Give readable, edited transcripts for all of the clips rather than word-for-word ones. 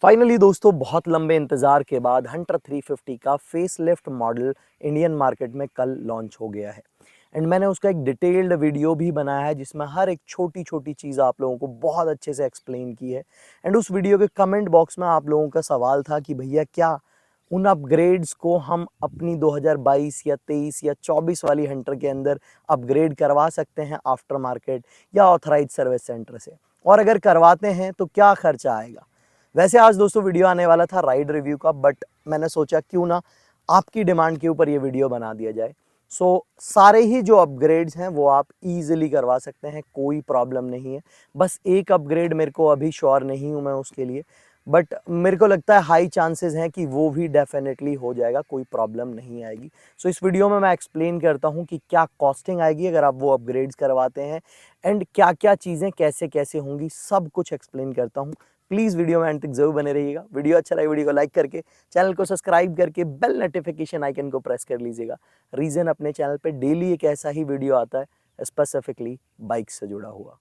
Finally दोस्तों बहुत लंबे इंतज़ार के बाद हंटर 350 का फेसलिफ्ट मॉडल इंडियन मार्केट में कल लॉन्च हो गया है। एंड मैंने उसका एक डिटेल्ड वीडियो भी बनाया है जिसमें हर एक छोटी छोटी चीज़ आप लोगों को बहुत अच्छे से एक्सप्लेन की है। एंड उस वीडियो के कमेंट बॉक्स में आप लोगों का सवाल था कि भैया क्या उन अपग्रेड्स को हम अपनी 2022 या 23 या 24 वाली हंटर के अंदर अपग्रेड करवा सकते हैं आफ्टर मार्केट या ऑथराइज सर्विस सेंटर से, और अगर करवाते हैं तो क्या खर्चा आएगा। वैसे आज दोस्तों वीडियो आने वाला था राइड रिव्यू का, बट मैंने सोचा क्यों ना आपकी डिमांड के ऊपर ये वीडियो बना दिया जाए। सारे ही जो अपग्रेड्स हैं वो आप इजीली करवा सकते हैं, कोई प्रॉब्लम नहीं है। बस एक अपग्रेड मेरे को अभी श्योर नहीं हूं मैं उसके लिए, बट मेरे को लगता है हाई चांसेस हैं कि वो भी डेफिनेटली हो जाएगा, कोई प्रॉब्लम नहीं आएगी। इस वीडियो में मैं एक्सप्लेन करता हूं कि क्या कॉस्टिंग आएगी अगर आप वो अपग्रेड्स करवाते हैं, एंड क्या क्या चीज़ें कैसे कैसे होंगी, सब कुछ एक्सप्लेन करता हूं। प्लीज़ वीडियो में अंत तक जरूर बने रहिएगा। वीडियो अच्छा लगे वीडियो को लाइक करके, चैनल को सब्सक्राइब करके बेल नोटिफिकेशन आइकन को प्रेस कर लीजिएगा। रीज़न अपने चैनल पे डेली एक ऐसा ही वीडियो आता है स्पेसिफिकली बाइक से जुड़ा हुआ।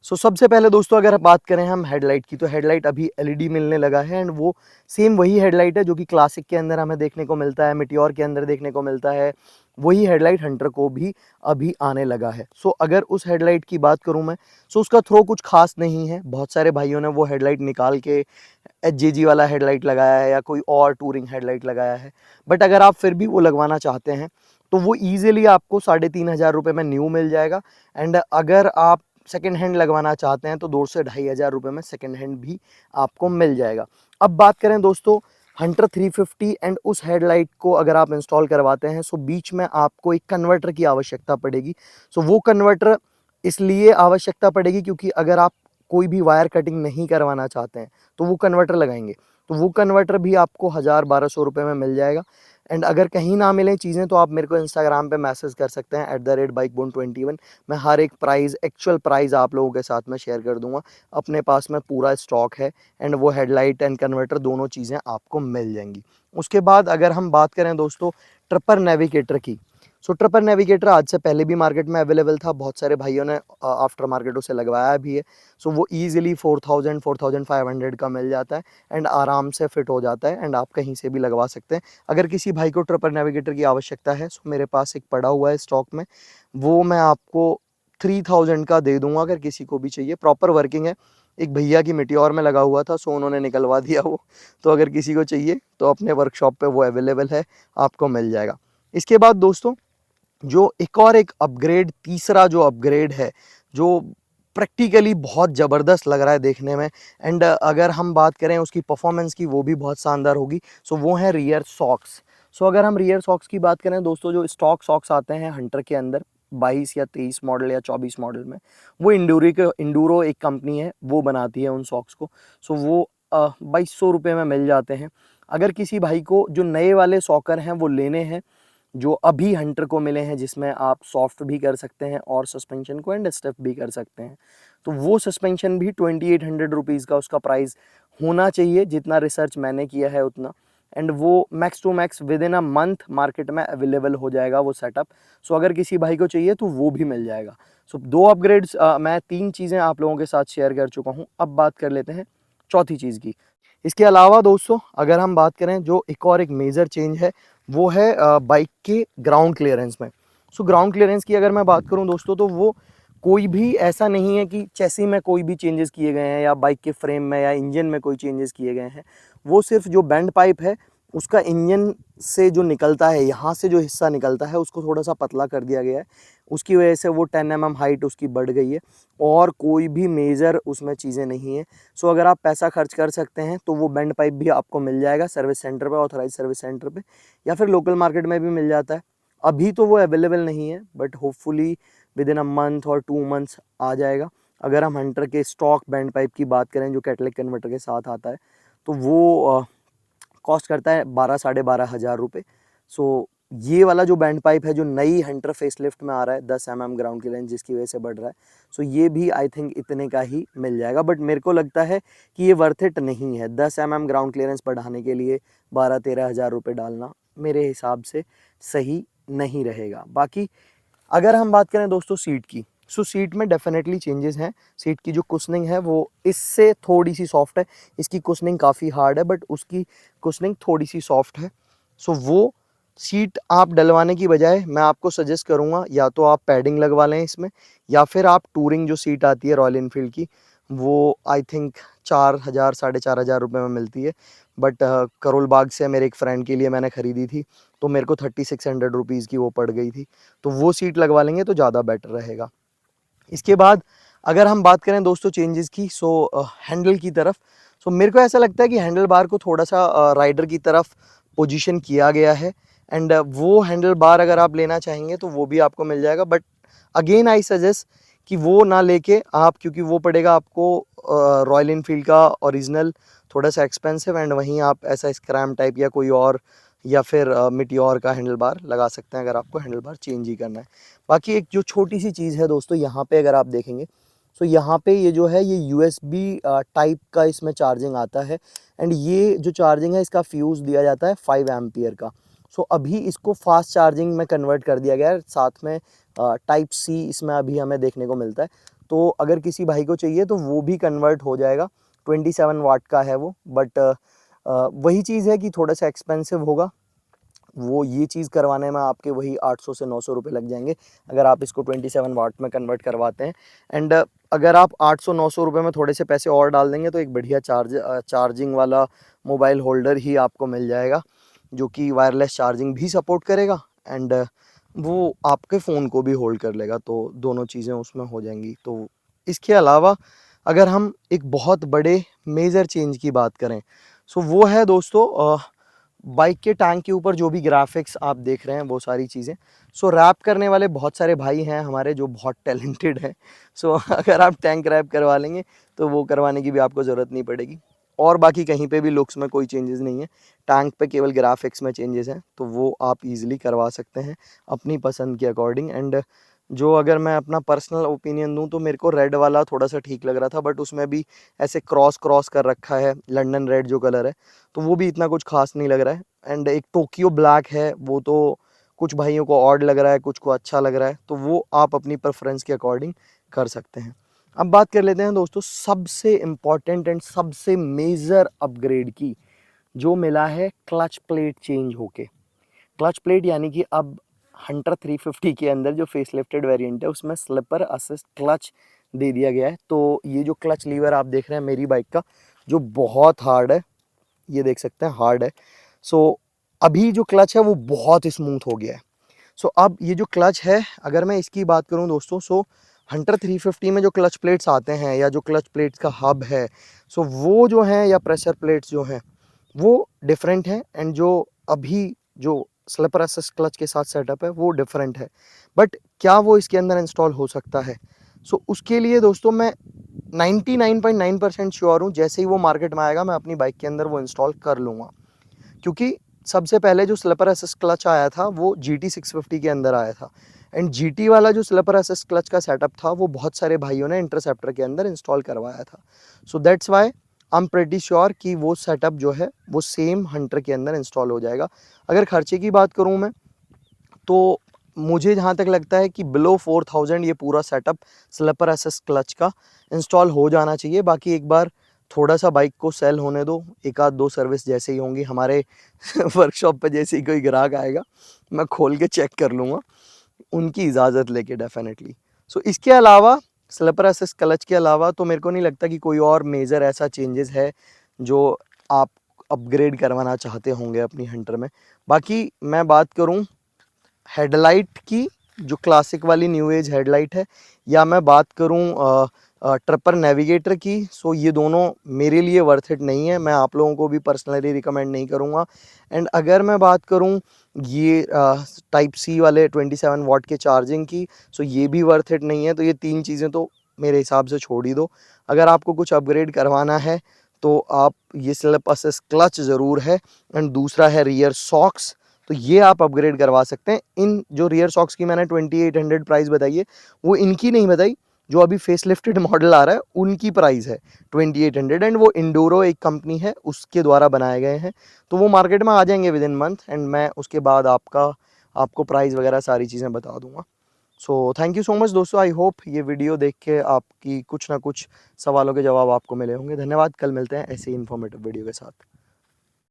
सबसे पहले दोस्तों अगर बात करें हम हेडलाइट की, तो हेडलाइट अभी एलईडी मिलने लगा है, एंड वो सेम वही हेडलाइट है जो कि क्लासिक के अंदर हमें देखने को मिलता है, मिटियोर के अंदर देखने को मिलता है। वही हेडलाइट हंटर को भी अभी आने लगा है। अगर उस हेडलाइट की बात करूं मैं, उसका थ्रो कुछ खास नहीं है। बहुत सारे भाइयों ने वो हेडलाइट निकाल के एचजेजी वाला हेडलाइट लगाया है या कोई और टूरिंग हेडलाइट लगाया है, बट अगर आप फिर भी वो लगवाना चाहते हैं तो वो ईजिली आपको 3,500 रुपये में न्यू मिल जाएगा। एंड अगर आप सेकेंड हैंड लगवाना चाहते हैं तो 2 से 2,500 रुपये में सेकेंड हैंड भी आपको मिल जाएगा। अब बात करें दोस्तों हंटर 350 एंड उस हेडलाइट को अगर आप इंस्टॉल करवाते हैं, बीच में आपको एक कन्वर्टर की आवश्यकता पड़ेगी। वो कन्वर्टर इसलिए आवश्यकता पड़ेगी क्योंकि अगर आप कोई भी वायर कटिंग नहीं करवाना चाहते हैं तो वो कन्वर्टर लगाएंगे, तो वो कन्वर्टर भी आपको 1,000-1,200 रुपये में मिल जाएगा। एंड अगर कहीं ना मिले चीज़ें तो आप मेरे को इंस्टाग्राम पे मैसेज कर सकते हैं @bikebone21। मैं हर एक प्राइस, एक्चुअल प्राइस आप लोगों के साथ में शेयर कर दूंगा। अपने पास में पूरा स्टॉक है, एंड वो हेडलाइट एंड कन्वर्टर दोनों चीज़ें आपको मिल जाएंगी। उसके बाद अगर हम बात करें दोस्तों ट्रिपर नेविगेटर की, ट्रिपर नेविगेटर आज से पहले भी मार्केट में अवेलेबल था। बहुत सारे भाइयों ने आफ्टर मार्केट उसे लगवाया भी है। वो ईजिली 4,000-4,500 का मिल जाता है, एंड आराम से फिट हो जाता है, एंड आप कहीं से भी लगवा सकते हैं। अगर किसी भाई को ट्रिपर नेविगेटर की आवश्यकता है, मेरे पास एक पड़ा हुआ है स्टॉक में, वो मैं आपको 3,000 का दे दूंगा अगर किसी को भी चाहिए। प्रॉपर वर्किंग है। एक भैया की मिटियोर में लगा हुआ था, उन्होंने निकलवा दिया वो। तो अगर किसी को चाहिए तो अपने वर्कशॉप पे वो अवेलेबल है, आपको मिल जाएगा। इसके बाद दोस्तों जो एक अपग्रेड, तीसरा जो अपग्रेड है, जो प्रैक्टिकली बहुत ज़बरदस्त लग रहा है देखने में, एंड अगर हम बात करें उसकी परफॉर्मेंस की, वो भी बहुत शानदार होगी। वो है रियर सॉक्स। अगर हम रियर सॉक्स की बात करें दोस्तों, जो स्टॉक सॉक्स आते हैं हंटर के अंदर 22 या 23 मॉडल या 24 मॉडल में, वो इंडूरो एक कंपनी है, वो बनाती है उन सॉक्स को। वो 2,200 रुपये में मिल जाते हैं। अगर किसी भाई को जो नए वाले सॉकर हैं वो लेने हैं, जो अभी हंटर को मिले हैं, जिसमें आप सॉफ्ट भी कर सकते हैं और सस्पेंशन को एंड स्टिफ भी कर सकते हैं, तो वो सस्पेंशन भी 2,800 रुपीज़ का उसका प्राइस होना चाहिए, जितना रिसर्च मैंने किया है उतना। एंड वो max to max within a month market में अवेलेबल हो जाएगा वो सेटअप। अगर किसी भाई को चाहिए तो वो भी मिल जाएगा। दो अपग्रेड्स, मैं 3 चीज़ें आप लोगों के साथ शेयर कर चुका हूँ। अब बात कर लेते हैं चौथी चीज़ की। इसके अलावा दोस्तों अगर हम बात करें, जो एक मेजर चेंज है वो है बाइक के ग्राउंड क्लियरेंस में। ग्राउंड क्लियरेंस की अगर मैं बात करूं दोस्तों, तो वो कोई भी ऐसा नहीं है कि चेसी में कोई भी चेंजेस किए गए हैं या बाइक के फ्रेम में या इंजन में कोई चेंजेस किए गए हैं। वो सिर्फ जो बैंड पाइप है उसका इंजन से जो निकलता है, यहाँ से जो हिस्सा निकलता है उसको थोड़ा सा पतला कर दिया गया है। उसकी वजह से वो 10 mm हाइट उसकी बढ़ गई है, और कोई भी मेजर उसमें चीज़ें नहीं है। अगर आप पैसा खर्च कर सकते हैं तो वो बैंड पाइप भी आपको मिल जाएगा सर्विस सेंटर पे, ऑथराइज सर्विस सेंटर पे, या फिर लोकल मार्केट में भी मिल जाता है। अभी तो वो अवेलेबल नहीं है, but hopefully with in a month और 2 मंथ्स आ जाएगा। अगर हम हंटर के स्टॉक बैंड पाइप की बात करें जो कैटलिक कन्वर्टर के साथ आता है, तो वो कॉस्ट करता है 12-12,500 रुपये। ये वाला जो बैंड पाइप है जो नई हंटर फेसलिफ्ट में आ रहा है 10 mm ग्राउंड क्लियरेंस, जिसकी वजह से बढ़ रहा है, ये भी आई थिंक इतने का ही मिल जाएगा। बट मेरे को लगता है कि ये वर्थ इट नहीं है। 10 mm ग्राउंड क्लियरेंस बढ़ाने के लिए 12-13,000 रुपये डालना मेरे हिसाब से सही नहीं रहेगा। बाकी अगर हम बात करें दोस्तों सीट की, सो सीट में डेफिनेटली चेंजेस हैं। सीट की जो कुशनिंग है वो इससे थोड़ी सी सॉफ्ट है, इसकी कुशनिंग काफ़ी हार्ड है बट उसकी कुशनिंग थोड़ी सी सॉफ्ट है। सो वो सीट आप डलवाने की बजाय मैं आपको सजेस्ट करूँगा या तो आप पैडिंग लगवा लें इसमें, या फिर आप टूरिंग जो सीट आती है रॉयल इनफील्ड की, वो आई थिंक 4000 4,500 रुपये में मिलती है। बट करोल बाग से मेरे एक फ्रेंड के लिए मैंने ख़रीदी थी, तो मेरे को 3600 रुपीज़ की वो पड़ गई थी। तो वो सीट लगवा लेंगे तो ज़्यादा बेटर रहेगा। इसके बाद अगर हम बात करें दोस्तों चेंजेस की, सो हैंडल की तरफ, सो मेरे को ऐसा लगता है कि हैंडल बार को थोड़ा सा राइडर की तरफ पोजीशन किया गया है। एंड वो हैंडल बार अगर आप लेना चाहेंगे तो वो भी आपको मिल जाएगा, बट अगेन आई सजेस्ट कि वो ना लेके आप, क्योंकि वो पड़ेगा आपको रॉयल इनफील्ड का ओरिजिनल, थोड़ा सा एक्सपेंसिव, एंड वहीं आप ऐसा स्क्रैम टाइप या कोई और या फिर मिटियोर का हैंडल बार लगा सकते हैं अगर आपको हैंडल बार चेंज ही करना है। बाकी एक जो छोटी सी चीज़ है दोस्तों, यहाँ पे अगर आप देखेंगे तो यहाँ पे ये जो है ये यूएसबी टाइप का इसमें चार्जिंग आता है। एंड ये जो चार्जिंग है इसका फ्यूज़ दिया जाता है 5 एम्पियर का। सो अभी इसको फास्ट चार्जिंग में कन्वर्ट कर दिया गया है, साथ में टाइप सी इसमें अभी हमें देखने को मिलता है। तो अगर किसी भाई को चाहिए तो वो भी कन्वर्ट हो जाएगा। 27 वाट का है वो, बट वही चीज़ है कि थोड़ा सा एक्सपेंसिव होगा। वो ये चीज़ करवाने में आपके वही 800 से 900 रुपये लग जाएंगे अगर आप इसको 27 वाट में कन्वर्ट करवाते हैं। एंड अगर आप 800-900 रुपये में थोड़े से पैसे और डाल देंगे तो एक बढ़िया चार्जिंग वाला मोबाइल होल्डर ही आपको मिल जाएगा, जो कि वायरलेस चार्जिंग भी सपोर्ट करेगा एंड वो आपके फ़ोन को भी होल्ड कर लेगा, तो दोनों चीज़ें उसमें हो जाएंगी। तो इसके अलावा अगर हम एक बहुत बड़े मेजर चेंज की बात करें, सो वो है दोस्तों बाइक के टैंक के ऊपर जो भी ग्राफिक्स आप देख रहे हैं वो सारी चीज़ें। सो रैप करने वाले बहुत सारे भाई हैं हमारे जो बहुत टैलेंटेड हैं। सो अगर आप टैंक रैप करवा लेंगे तो वो करवाने की भी आपको ज़रूरत नहीं पड़ेगी, और बाकी कहीं पे भी लुक्स में कोई चेंजेस नहीं है। टैंक पे केवल ग्राफिक्स में चेंजेस हैं, तो वो आप ईज़िली करवा सकते हैं अपनी पसंद के अकॉर्डिंग। एंड जो अगर मैं अपना पर्सनल ओपिनियन दूँ तो मेरे को रेड वाला थोड़ा सा ठीक लग रहा था, बट उसमें भी ऐसे क्रॉस क्रॉस कर रखा है, लंदन रेड जो कलर है, तो वो भी इतना कुछ खास नहीं लग रहा है। एंड एक टोक्यो ब्लैक है, वो तो कुछ भाइयों को ऑड लग रहा है, कुछ को अच्छा लग रहा है, तो वो आप अपनी प्रेफरेंस के अकॉर्डिंग कर सकते हैं। अब बात कर लेते हैं दोस्तों सबसे इम्पॉर्टेंट एंड सबसे मेजर अपग्रेड की, जो मिला है क्लच प्लेट चेंज होके। क्लच प्लेट यानी कि अब हंटर 350 के अंदर जो फेस लिफ्टेड वेरिएंट है उसमें स्लिपर असिस्ट क्लच दे दिया गया है। तो ये जो क्लच लीवर आप देख रहे हैं मेरी बाइक का, जो बहुत हार्ड है, ये देख सकते हैं हार्ड है। सो अभी जो क्लच है वो बहुत स्मूथ हो गया है। सो अब ये जो क्लच है, अगर मैं इसकी बात करूं दोस्तों, सो हंटर 350 में जो क्लच प्लेट्स आते हैं या जो क्लच प्लेट्स का हब है, सो वो जो हैं या प्रेशर प्लेट्स जो हैं वो डिफरेंट हैं। एंड जो अभी जो स्लिपर असिस्ट क्लच के साथ सेटअप है वो डिफरेंट है। बट क्या वो इसके अंदर इंस्टॉल हो सकता है? सो उसके लिए दोस्तों मैं 99.9% श्योर हूँ, जैसे ही वो मार्केट में आएगा मैं अपनी बाइक के अंदर वो इंस्टॉल कर लूँगा। क्योंकि सबसे पहले जो स्लिपर असिस्ट क्लच आया था वो GT 650 के अंदर आया था। एंड GT वाला जो स्लिपर असिस्ट क्लच का सेटअप था वो बहुत सारे भाइयों ने इंटरसेप्टर के अंदर इंस्टॉल करवाया था। So that's why I am pretty sure कि वो सेटअप जो है वो सेम हंटर के अंदर इंस्टॉल हो जाएगा। अगर खर्चे की बात करूँ मैं, तो मुझे जहाँ तक लगता है कि बिलो 4000 ये पूरा सेटअप स्लिपर असिस्ट क्लच का इंस्टॉल हो जाना चाहिए। बाकी एक बार थोड़ा सा बाइक को सेल होने दो, एक आध दो सर्विस जैसे ही होंगी हमारे वर्कशॉप पे, जैसे ही कोई ग्राहक आएगा मैं खोल के चेक कर लूँगा उनकी इजाज़त लेके डेफिनेटली। सो इसके अलावा स्लिपर असिस्ट क्लच के अलावा तो मेरे को नहीं लगता कि कोई और मेजर ऐसा चेंजेस है जो आप अपग्रेड करवाना चाहते होंगे अपनी हंटर में। बाकी मैं बात करूँ हेडलाइट की, जो क्लासिक वाली न्यू एज हेडलाइट है, या मैं बात करूं ट्रिपर नेविगेटर की, सो ये दोनों मेरे लिए वर्थ इट नहीं है, मैं आप लोगों को भी पर्सनली रिकमेंड नहीं करूंगा। एंड अगर मैं बात करूं ये टाइप सी वाले 27 वाट के चार्जिंग की, सो ये भी वर्थ इट नहीं है। तो ये तीन चीज़ें तो मेरे हिसाब से छोड़ ही दो। अगर आपको कुछ अपग्रेड करवाना है तो आप ये स्लिप असिस्ट क्लच ज़रूर है, एंड दूसरा है रियर सॉक्स, तो ये आप अपग्रेड करवा सकते हैं। इन जो रियर सॉक्स की मैंने 2800 प्राइस बताई है, वो इनकी नहीं बताई, जो अभी फेस लिफ्टेड मॉडल आ रहा है उनकी प्राइस है 2800, एंड वो इंडोरो एक कंपनी है उसके द्वारा बनाए गए हैं। तो वो मार्केट में आ जाएंगे विद इन मंथ, एंड मैं उसके बाद आपको प्राइस वगैरह सारी चीज़ें बता दूंगा। So thank you so much दोस्तों, आई होप ये वीडियो देख के आपकी कुछ ना कुछ सवालों के जवाब आपको मिले होंगे। धन्यवाद, कल मिलते हैं ऐसे ही इन्फॉर्मेटिव वीडियो के साथ।